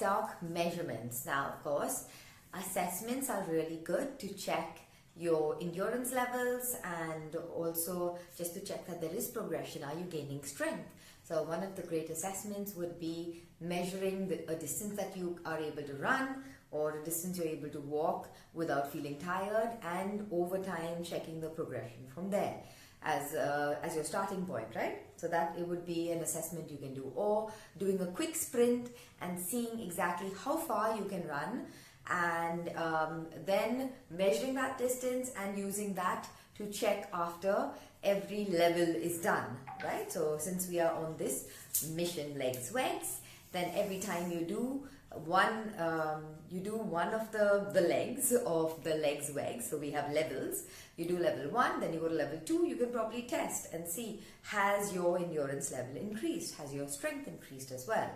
talk measurements. Now, of course, assessments are really good to check your endurance levels and also just to check that there is progression. Are you gaining strength? So one of the great assessments would be measuring a distance that you are able to run or a distance you're able to walk without feeling tired, and over time checking the progression from there as your starting point, right? So that it would be an assessment you can do, or doing a quick sprint and seeing exactly how far you can run, and then measuring that distance and using that to check after every level is done, right? So since we are on this mission legs legs, then every time you do one of the legs of the legs legs, so we have levels. You do level 1, then you go to level 2. You can probably test and see, has your endurance level increased, has your strength increased as well.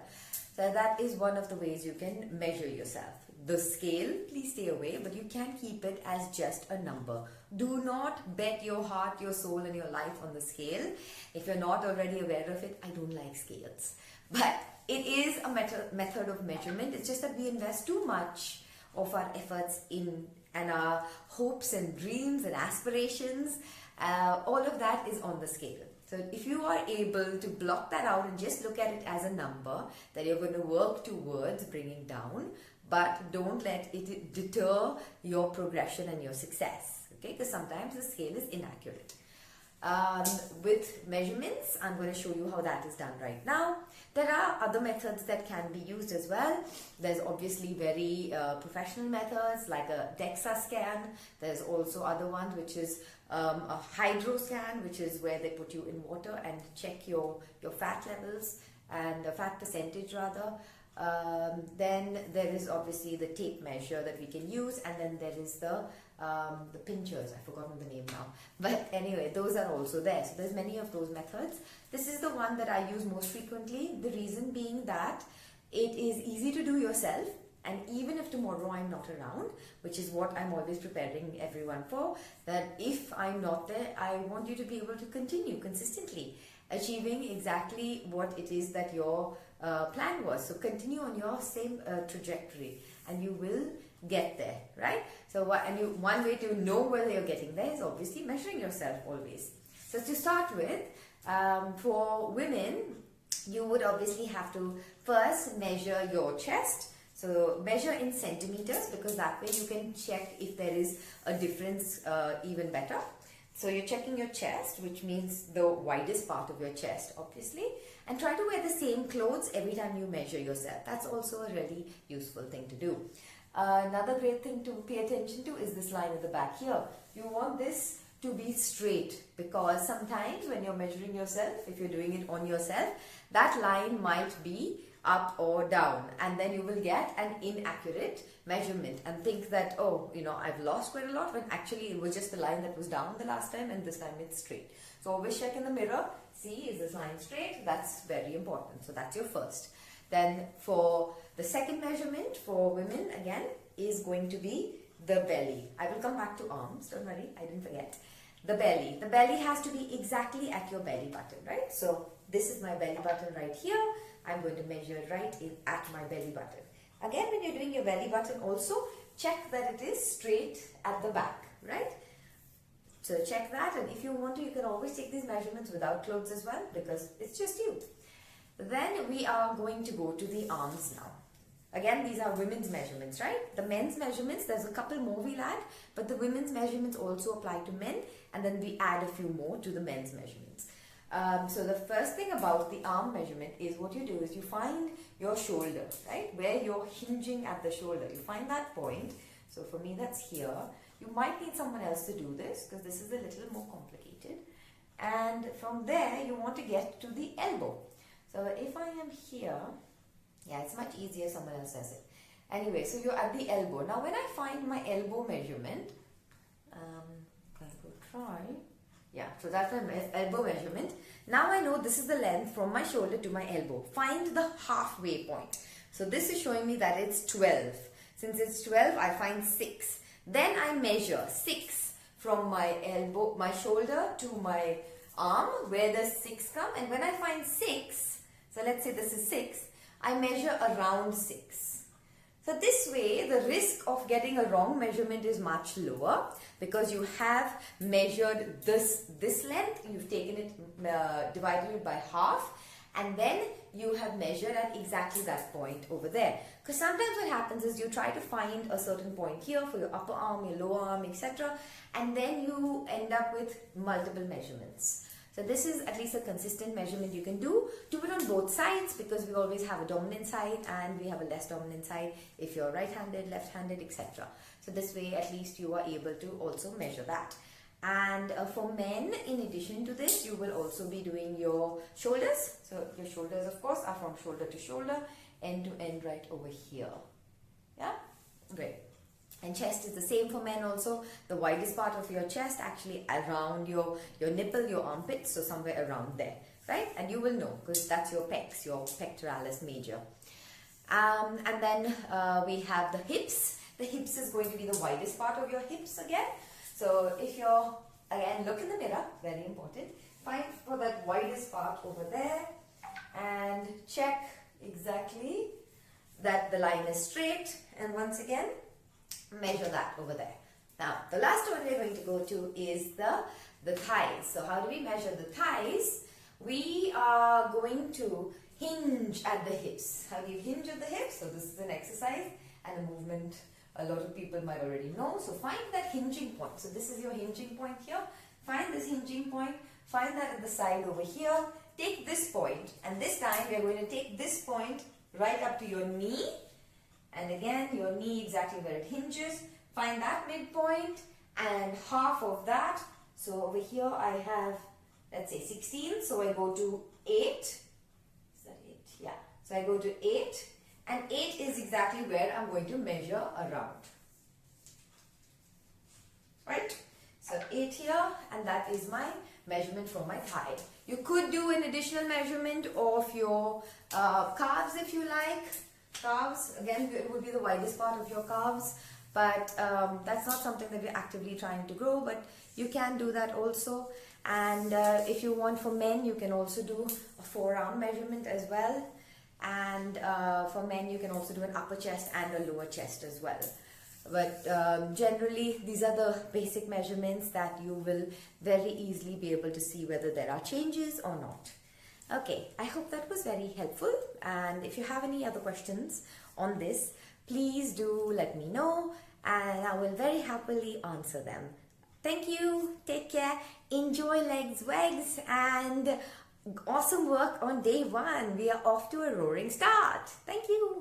So that is one of the ways you can measure yourself. The scale, please stay away, but you can keep it as just a number. Do not bet your heart, your soul and your life on the scale. If you're not already aware of it, I don't like scales. But it is a method of measurement. It's just that we invest too much of our efforts in and our hopes and dreams and aspirations. All of that is on the scale. So if you are able to block that out and just look at it as a number that you're going to work towards bringing down, but don't let it deter your progression and your success, okay? Because sometimes the scale is inaccurate. With measurements, I'm going to show you how that is done right now. There are other methods that can be used as well. There's obviously very professional methods like a DEXA scan. There's also other ones which is a hydro scan, which is where they put you in water and check your fat levels and fat percentage rather. Then there is obviously the tape measure that we can use, and then there is the pinchers. I've forgotten the name now, but anyway, those are also there. So there's many of those methods. This is the one that I use most frequently, the reason being that it is easy to do yourself, and even if tomorrow I'm not around, which is what I'm always preparing everyone for, that if I'm not there, I want you to be able to continue consistently achieving exactly what it is that your plan was. So continue on your same trajectory and you will get there, right? So one way to know whether you're getting there is obviously measuring yourself always. So to start with, for women, you would obviously have to first measure your chest. So measure in centimeters, because that way you can check if there is a difference even better. So you're checking your chest, which means the widest part of your chest, obviously. And try to wear the same clothes every time you measure yourself. That's also a really useful thing to do. Another great thing to pay attention to is this line at the back here. You want this to be straight, because sometimes when you're measuring yourself, if you're doing it on yourself, that line might be up or down, and then you will get an inaccurate measurement and think that, oh, you know, I've lost quite a lot, when actually it was just the line that was down the last time and this time it's straight. So always check in the mirror, see, is this line straight? That's very important. So that's your first. Then for the second measurement for women, again, is going to be the belly. I will come back to arms, don't worry, I didn't forget. The belly. The belly has to be exactly at your belly button, right? So this is my belly button right here. I'm going to measure right at my belly button. Again, when you're doing your belly button also, check that it is straight at the back, right? So check that, and if you want to, you can always take these measurements without clothes as well, because it's just you. Then we are going to go to the arms now. Again, these are women's measurements, right? The men's measurements, there's a couple more we'll add, but the women's measurements also apply to men, and then we add a few more to the men's measurements. So the first thing about the arm measurement is what you do is you find your shoulder, right? Where you're hinging at the shoulder. You find that point. So for me, that's here. You might need someone else to do this because this is a little more complicated. And from there, you want to get to the elbow. So if I am here, yeah, it's much easier, someone else says it. Anyway, so you're at the elbow. Now, when I find my elbow measurement, yeah, so that's my elbow measurement. Now I know this is the length from my shoulder to my elbow. Find the halfway point. So this is showing me that it's 12. Since it's 12, I find 6. Then I measure 6 from my elbow, my shoulder to my arm, where does 6 come? And when I find 6, so let's say this is 6, I measure around 6. So this way, the risk of getting a wrong measurement is much lower because you have measured this length, you've taken it, divided it by half, and then you have measured at exactly that point over there. Because sometimes what happens is you try to find a certain point here for your upper arm, your lower arm, etc. and then you end up with multiple measurements. So this is at least a consistent measurement you can do. Do it on both sides because we always have a dominant side and we have a less dominant side if you're right-handed, left-handed, etc. So this way at least you are able to also measure that. And for men, in addition to this, you will also be doing your shoulders. So your shoulders, of course, are from shoulder to shoulder, end to end right over here. Yeah? Great. And chest is the same for men also. The widest part of your chest actually around your nipple, your armpit, so somewhere around there, right? And you will know because that's your pecs, your pectoralis major. And then we have the hips. The hips is going to be the widest part of your hips again. So if you're, again, look in the mirror, very important. Find for that widest part over there and check exactly that the line is straight. And once again, measure that over there. Now, the last one we're going to go to is the thighs. So how do we measure the thighs? We are going to hinge at the hips. How do you hinge at the hips? So this is an exercise and a movement a lot of people might already know. So find that hinging point. So this is your hinging point here. Find this hinging point. Find that at the side over here. Take this point, and this time we are going to take this point right up to your knee. And again, your knee exactly where it hinges. Find that midpoint and half of that. So over here I have, let's say 16. So I go to 8. Is that 8? Yeah. So I go to 8. And 8 is exactly where I'm going to measure around. Right? So 8 here, and that is my measurement for my thigh. You could do an additional measurement of your calves if you like. Calves, again, it would be the widest part of your calves, but that's not something that we're actively trying to grow, but you can do that also. And if you want for men, you can also do a forearm measurement as well. And for men, you can also do an upper chest and a lower chest as well. But generally, these are the basic measurements that you will very easily be able to see whether there are changes or not. Okay, I hope that was very helpful. And if you have any other questions on this, please do let me know and I will very happily answer them. Thank you. Take care. Enjoy legs, wags, and awesome work on day 1. We are off to a roaring start. Thank you.